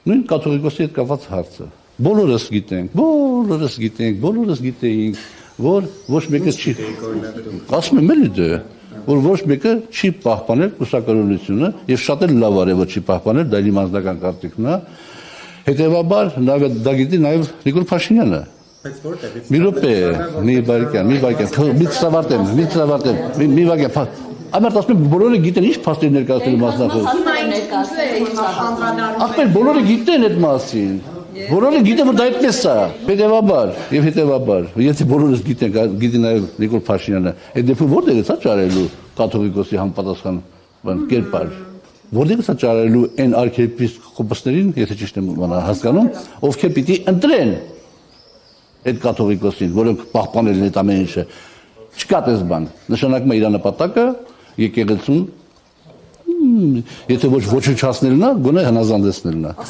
Նույն կաթողիկոսի հետ կապված հարցը։ Բոլորս գիտենք, բոլորս գիտեինք, որ ոչ մեկը չի ասում եմ էլի դե, որ ոչ մեկը չի պահպանել կուսակալությունը եւ շատ էլ լավ արել որ չի պահպանել, դա իմ անձնական կարծիքն է։ Հետևաբար դա գիտի նաեւ Նիկոլ Փաշինյանը։ Մի րոպե, մի վարքյան, մի վարքյան։ Ամենից ասում եմ բոլորը գիտեն ինչ փաստեր ներկայացնելու մասնախոս։ Ախպեր բոլորը գիտեն այդ մասին։ Բոլորը գիտեն որ դա այդպես է։ Հետևաբար, եթե բոլորս գիտեն նաև Նիկոլ Փաշինյանը, այդ դեպքում որտեղ է սա ճարելու կաթողիկոսի համապատասխան կերպար։ Որտեղ է սա ճարելու այն արքիեպիսկոպոսներին, եթե ճիշտ եմ հասկանում, ովքեր պիտի ընտրեն այդ կաթողիկոսին, որոնք պահպանել են այդ ամեն ինչը։ Չկա տես բան։ Նշանակում է իր նպատակը եկեղեցուն, եթե ոչ ոչնչացնելն է, գոնե հնազանդեցնելն է։